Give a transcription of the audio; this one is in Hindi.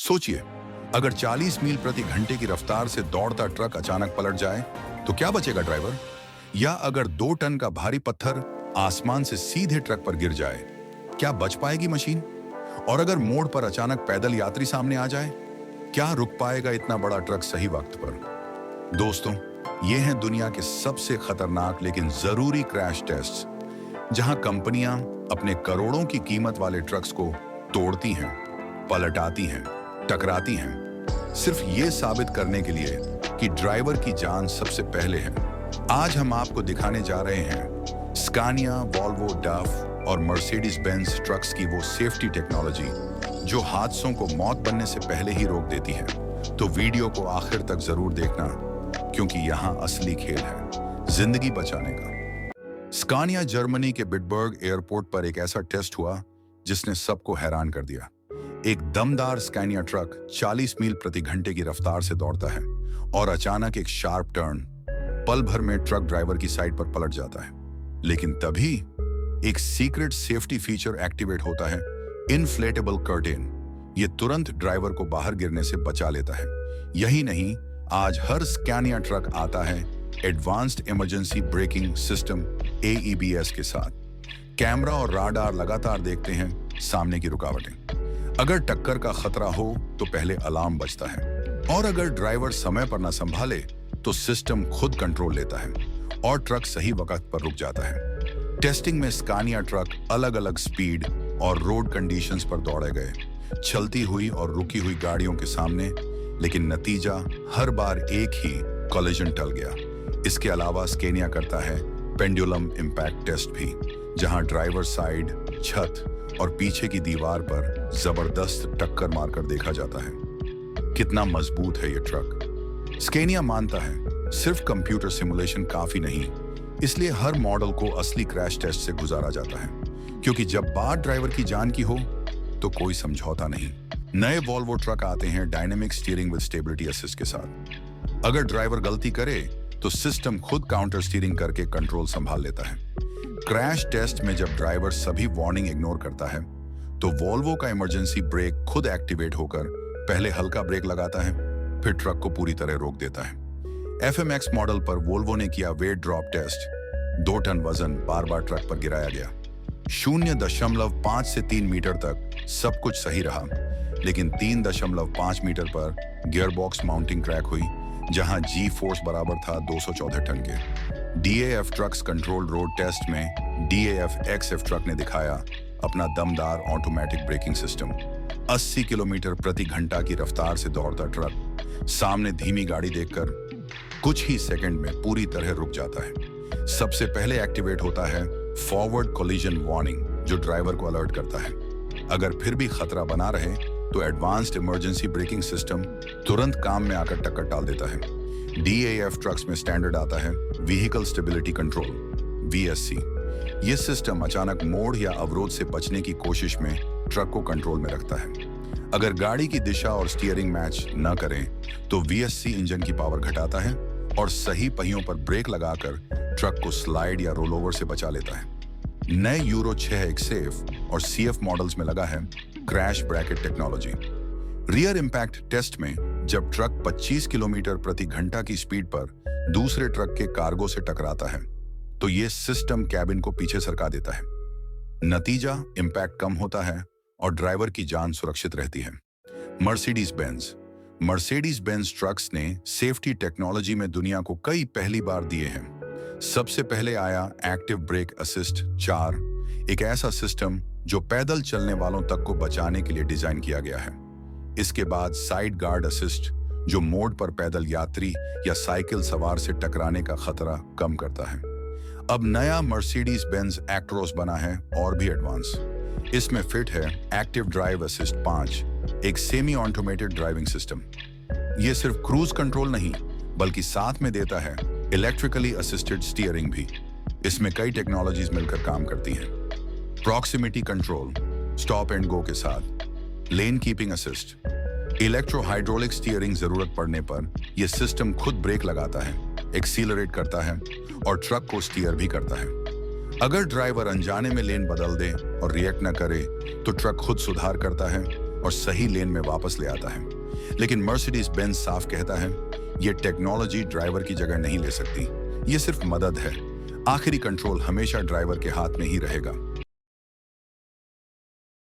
सोचिए, अगर 40 मील प्रति घंटे की रफ्तार से दौड़ता ट्रक अचानक पलट जाए तो क्या बचेगा ड्राइवर? या अगर 2 टन का भारी पत्थर आसमान से सीधे ट्रक पर गिर जाए, क्या बच पाएगी मशीन? और अगर मोड़ पर अचानक पैदल यात्री सामने आ जाए, क्या रुक पाएगा इतना बड़ा ट्रक सही वक्त पर? दोस्तों, ये हैं दुनिया के सबसे खतरनाक लेकिन जरूरी क्रैश टेस्ट्स, जहां कंपनियां अपने करोड़ों की कीमत वाले ट्रक्स को तोड़ती हैं, पलटाती हैं, टकराती हैं, सिर्फ ये साबित करने के लिए कि ड्राइवर की जान सबसे पहले है। आज हम आपको दिखाने जा रहे हैं स्कानिया, वॉल्वो, डफ और मर्सिडीज बेंज ट्रक्स की वो सेफ्टी टेक्नोलॉजी जो हादसों को मौत बनने से पहले ही रोक देती है। तो वीडियो को आखिर तक जरूर देखना, क्योंकि यहाँ असली खेल है जिंदगी बचाने का। स्कानिया जर्मनी के बिटबर्ग एयरपोर्ट पर एक ऐसा टेस्ट हुआ जिसने सबको हैरान कर दिया। एक दमदार स्कानिया ट्रक 40 मील प्रति घंटे की रफ्तार से दौड़ता है और अचानक एक शार्प टर्न, पल भर में ट्रक ड्राइवर की साइड पर पलट जाता है। लेकिन तभी एक सीक्रेट सेफ्टी फीचर एक्टिवेट होता है, इन्फ्लेटेबल कर्टेन। ये तुरंत ड्राइवर को बाहर गिरने से बचा लेता है। यही नहीं, आज हर स्कानिया ट्रक आता है advanced emergency braking system AEBS के साथ। कैमरा और राडार लगातार देखते हैं सामने की रुकावटें। अगर टक्कर का खतरा हो तो पहले अलार्म बजता है, और अगर ड्राइवर समय पर ना संभाले तो सिस्टम खुद कंट्रोल लेता है और ट्रक सही वक्त पर रुक जाता है। टेस्टिंग में स्कानिया ट्रक अलग अलग स्पीड और रोड कंडीशंस पर दौड़े गए, चलती हुई और रुकी हुई गाड़ियों के सामने, लेकिन नतीजा हर बार एक ही, कोलिजन टल गया। इसके अलावा स्कानिया करता है पेंडुलम इम्पैक्ट टेस्ट भी, जहां ड्राइवर साइड, छत और पीछे की दीवार पर जबरदस्त टक्कर मारकर देखा जाता है कितना मजबूत है ये ट्रक। स्कानिया मानता है सिर्फ कंप्यूटर सिमुलेशन काफी नहीं, इसलिए हर मॉडल को असली क्रैश टेस्ट से गुजारा जाता है, क्योंकि जब बात ड्राइवर की जान की हो तो कोई समझौता नहीं। नए वॉल्वो ट्रक आते हैं dynamic steering with stability assist के साथ। अगर ड्राइवर गलती करे तो सिस्टम खुद काउंटर स्टीयरिंग करके कंट्रोल संभाल लेता है। क्रैश टेस्ट में जब ड्राइवर सभी वार्निंग इग्नोर करता है तो वॉल्वो का इमरजेंसी ब्रेक खुद एक्टिवेट होकर पहले हल्का ब्रेक लगाता है, फिर ट्रक को पूरी तरह रोक देता है। FMX मॉडल पर वोल्वो ने किया वेट ड्रॉप टेस्ट। 2 टन वजन बार बार ट्रक पर गिराया गया। 0.5 से 3 मीटर तक सब कुछ सही रहा, लेकिन 3.5 मीटर पर गियरबॉक्स माउंटिंग क्रैक हुई, जहां G फोर्स बराबर था 214 टन के। DAF trucks control road test में DAF XF ट्रक ने दिखाया अपना दमदार ऑटोमेटिक ब्रेकिंग सिस्टम। 80 किलोमीटर प्रति घंटा की रफ्तार से दौड़ता ट्रक सामने धीमी गाड़ी देखकर कुछ ही सेकंड में पूरी तरह रुक जाता है। सबसे पहले एक्टिवेट होता है फॉरवर्ड कोलिजन वार्निंग, जो ड्राइवर को अलर्ट करता है। अगर फिर भी खतरा बना रहे तो एडवांस्ड इमरजेंसी ब्रेकिंग सिस्टम तुरंत काम में आकर टक्कर डाल देता है। DAF ट्रक्स में स्टैंडर्ड आता है व्हीकल स्टेबिलिटी कंट्रोल, VSC। ये सिस्टम अचानक मोड़ या अवरोध से बचने की कोशिश में ट्रक को कंट्रोल में रखता है। अगर गाड़ी की दिशा और स्टीयरिंग मैच न करें तो VSC इंजन की पावर घटाता है और सही पहियों पर ब्रेक लगाकर ट्रक को स्लाइड या रोलओवर से बचा लेता है। नए यूरो 6 एक्सेफ और CF मॉडल्स में लगा है crash bracket technology. Rear impact test में जब ट्रक 25 किलोमीटर प्रति घंटा की स्पीड पर दूसरे ट्रक के कार्गो से टकराता है तो ये सिस्टम कैबिन को पीछे सरका देता है। नतीजा, इम्पैक्ट कम होता है और ड्राइवर की जान सुरक्षित रहती है। मर्सिडीज बेंज ट्रक्स ने सेफ्टी टेक्नोलॉजी में दुनिया को कई पहली बार दिए हैं। सबसे पहले आया एक्टिव ब्रेक असिस्ट 4, एक ऐसा सिस्टम जो पैदल चलने वालों तक को बचाने के लिए डिजाइन किया गया है। इसके बाद साइड गार्ड असिस्ट, जो मोड़ पर पैदल यात्री या साइकिल सवार से टकराने का खतरा कम करता है। अब नया मर्सिडीज बेंज एक्ट्रोस बना है और भी एडवांस। इसमें फिट है एक्टिव ड्राइव असिस्ट 5, एक सेमी ऑटोमेटेड ड्राइविंग सिस्टम। यह सिर्फ क्रूज कंट्रोल नहीं, बल्कि साथ में देता है इलेक्ट्रिकली असिस्टेड स्टीयरिंग भी। इसमें कई टेक्नोलॉजीज मिलकर काम करती हैं। Proximity control, stop and go के साथ, lane keeping assist, electro hydraulic steering. जरूरत पड़ने पर यह सिस्टम खुद ब्रेक लगाता है, एक्सीलरेट करता है और ट्रक को स्टीयर भी करता है। अगर ड्राइवर अनजाने में लेन बदल दे और रिएक्ट न करे तो ट्रक खुद सुधार करता है और सही लेन में वापस ले आता है। लेकिन मर्सिडीज बेंज साफ कहता है, यह टेक्नोलॉजी ड्राइवर की जगह नहीं ले सकती, ये सिर्फ मदद है। आखिरी कंट्रोल हमेशा ड्राइवर के हाथ में ही रहेगा।